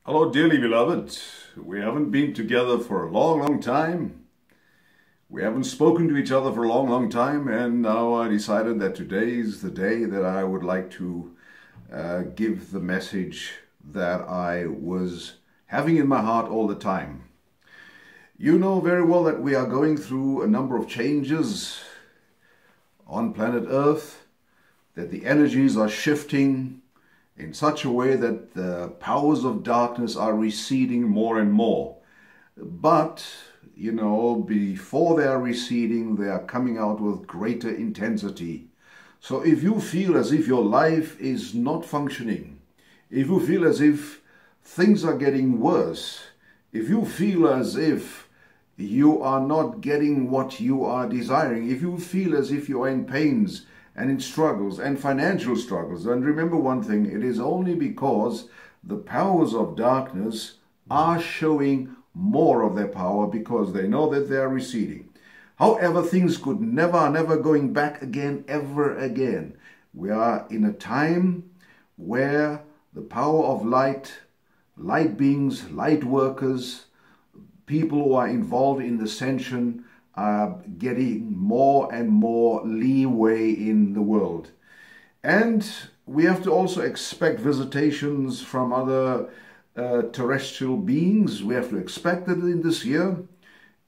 Hello, dearly beloved. We haven't been together for a long, long time. We haven't spoken to each other for a long, long time, and now I decided that today is the day that I would like to give the message that I was having in my heart all the time. You know very well that we are going through a number of changes on planet Earth, that the energies are shifting in such a way that the powers of darkness are receding more and more. But, you know, before they are receding, they are coming out with greater intensity. So if you feel as if your life is not functioning, if you feel as if things are getting worse, if you feel as if you are not getting what you are desiring, if you feel as if you are in pains and in struggles and financial struggles, and remember one thing, it is only because the powers of darkness are showing more of their power because they know that they are receding. However, things could never going back again, ever again. We are in a time where the power of light beings, light workers, people who are involved in the ascension are getting more and more leeway in the world. And we have to also expect visitations from other terrestrial beings. We have to expect it in this year.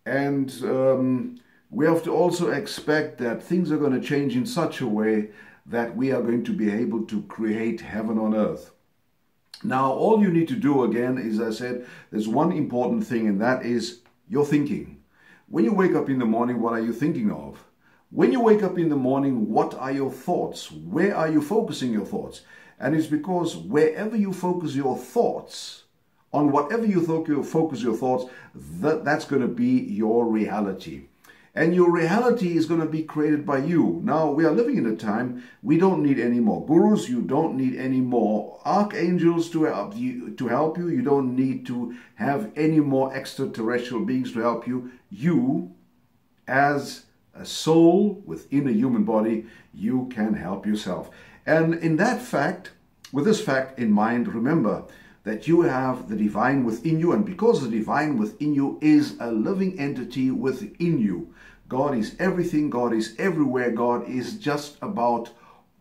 And we have to also expect that things are going to change in such a way that we are going to be able to create heaven on earth. Now, all you need to do again is, I said, there's one important thing, and that is your thinking. When you wake up in the morning, what are you thinking of? When you wake up in the morning, what are your thoughts? Where are you focusing your thoughts? And it's because wherever you focus your thoughts, on whatever you focus your thoughts, that's going to be your reality. And your reality is going to be created by you. Now, we are living in a time we don't need any more gurus. You don't need any more archangels to help you. You don't need to have any more extraterrestrial beings to help you. You, as a soul within a human body, you can help yourself. And in that fact, with this fact in mind, remember that you have the divine within you, and because the divine within you is a living entity within you, God is everything, God is everywhere, God is just about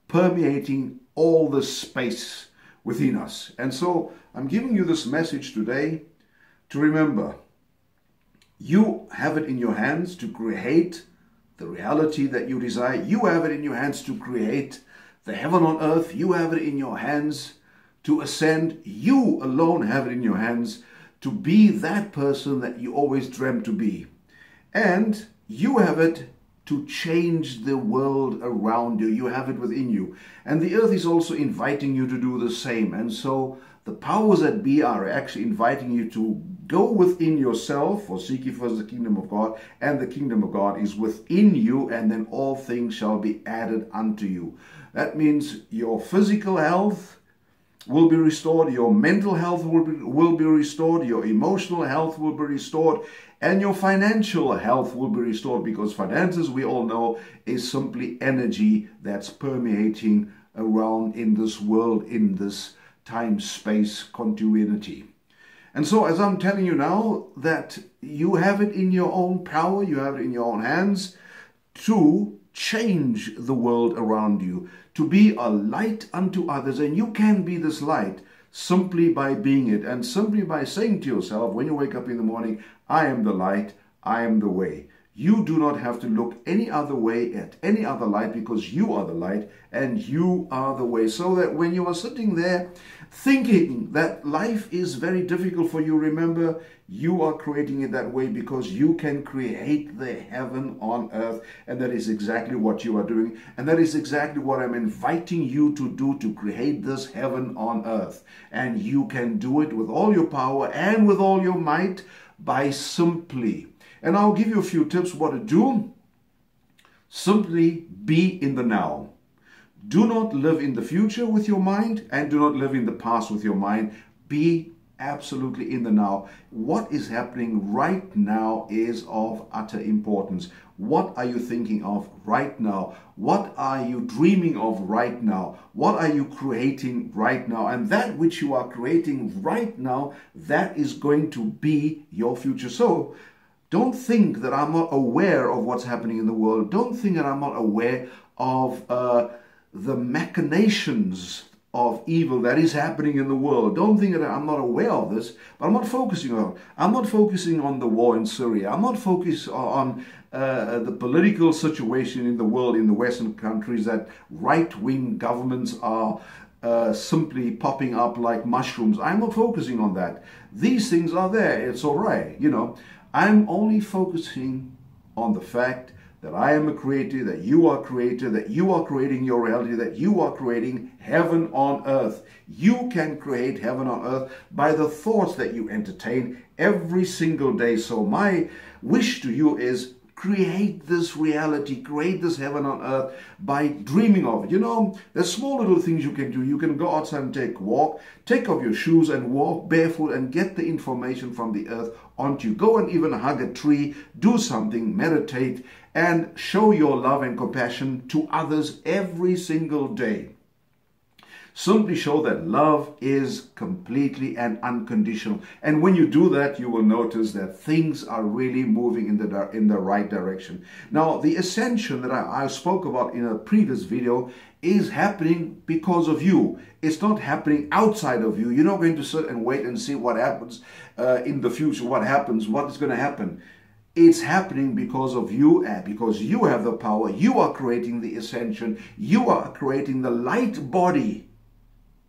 permeating all the space within us. And so I'm giving you this message today to remember, you have it in your hands to create the reality that you desire. You have it in your hands to create the heaven on earth. You have it in your hands to ascend. You alone have it in your hands to be that person that you always dreamt to be. And you have it to change the world around you. You have it within you. And the earth is also inviting you to do the same. And so the powers that be are actually inviting you to go within yourself, for seek ye first the kingdom of God, and the kingdom of God is within you, and then all things shall be added unto you. That means your physical health will be restored, your mental health will be restored, your emotional health will be restored, and your financial health will be restored, because finances, we all know, is simply energy that's permeating around in this world, in this time-space continuity. And so, as I'm telling you now, that you have it in your own power, you have it in your own hands to change the world around you, to be a light unto others. And you can be this light simply by being it, and simply by saying to yourself when you wake up in the morning, I am the light, I am the way. You do not have to look any other way at any other light, because you are the light and you are the way. So that when you are sitting there thinking that life is very difficult for you, remember, you are creating it that way because you can create the heaven on earth. And that is exactly what you are doing. And that is exactly what I'm inviting you to do, to create this heaven on earth. And you can do it with all your power and with all your might by simply, and I'll give you a few tips what to do. Simply be in the now. Do not live in the future with your mind, and do not live in the past with your mind. Be absolutely in the now. What is happening right now is of utter importance. What are you thinking of right now? What are you dreaming of right now? What are you creating right now? And that which you are creating right now, that is going to be your future. So don't think that I'm not aware of what's happening in the world. Don't think that I'm not aware of the machinations of evil that is happening in the world. Don't think that I'm not aware of this, but I'm not focusing on it. I'm not focusing on the war in Syria. I'm not focused on the political situation in the world, in the Western countries, that right-wing governments are simply popping up like mushrooms. I'm not focusing on that. These things are there. It's all right, you know. I'm only focusing on the fact that I am a creator, that you are creator, that you are creating your reality, that you are creating heaven on earth. You can create heaven on earth by the thoughts that you entertain every single day. So my wish to you is, create this reality, create this heaven on earth by dreaming of it. You know, there's small little things you can do. You can go outside and take a walk, take off your shoes and walk barefoot and get the information from the earth onto you. Go and even hug a tree, do something, meditate, and show your love and compassion to others every single day. Simply show that love is completely and unconditional. And when you do that, you will notice that things are really moving in the right direction. Now, the ascension that I spoke about in a previous video is happening because of you. It's not happening outside of you. You're not going to sit and wait and see what happens in the future, what is going to happen. It's happening because of you, and because you have the power. You are creating the ascension. You are creating the light body.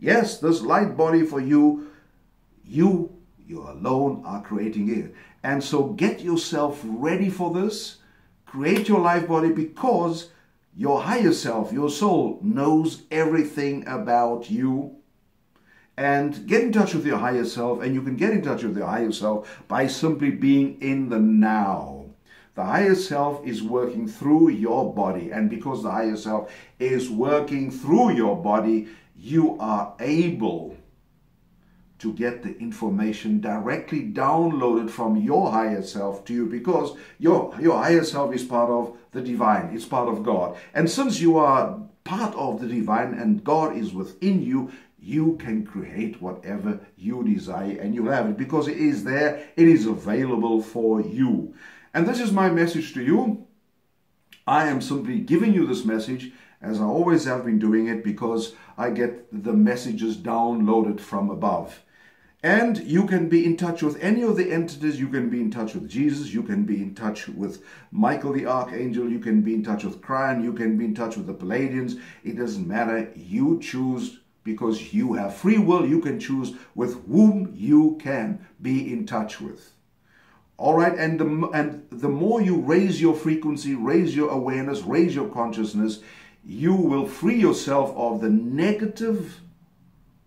Yes, this light body for you, you alone are creating it. And so get yourself ready for this. Create your life body, because your higher self, your soul, knows everything about you. And get in touch with your higher self, and you can get in touch with your higher self by simply being in the now. The higher self is working through your body, and because the higher self is working through your body, you are able to get the information directly downloaded from your higher self to you, because your higher self is part of the divine. It's part of God. And since you are part of the divine and God is within you, you can create whatever you desire, and you have it because it is there. It is available for you. And this is my message to you. I am simply giving you this message, as I always have been doing it, because I get the messages downloaded from above. And you can be in touch with any of the entities. You can be in touch with Jesus. You can be in touch with Michael the Archangel. You can be in touch with Christ. You can be in touch with the Palladians. It doesn't matter. You choose, because you have free will. You can choose with whom you can be in touch with. All right, and the more you raise your frequency, raise your awareness, raise your consciousness, you will free yourself of the negative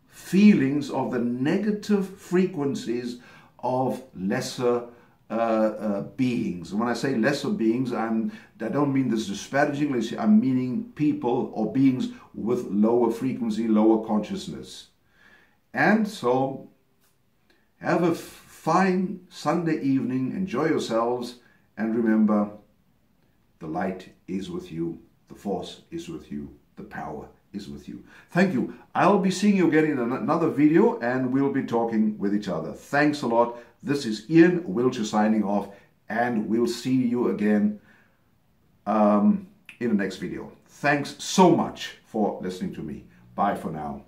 feelings, of the negative frequencies of lesser beings. And when I say lesser beings, I don't mean this disparagingly. I'm meaning people or beings with lower frequency, lower consciousness. And so have a fine Sunday evening, enjoy yourselves, and remember, the light is with you, the force is with you, the power is with you. Thank you. I'll be seeing you again in another video, and we'll be talking with each other. Thanks a lot. This is Ian Wiltshire signing off, and we'll see you again in the next video. Thanks so much for listening to me. Bye for now.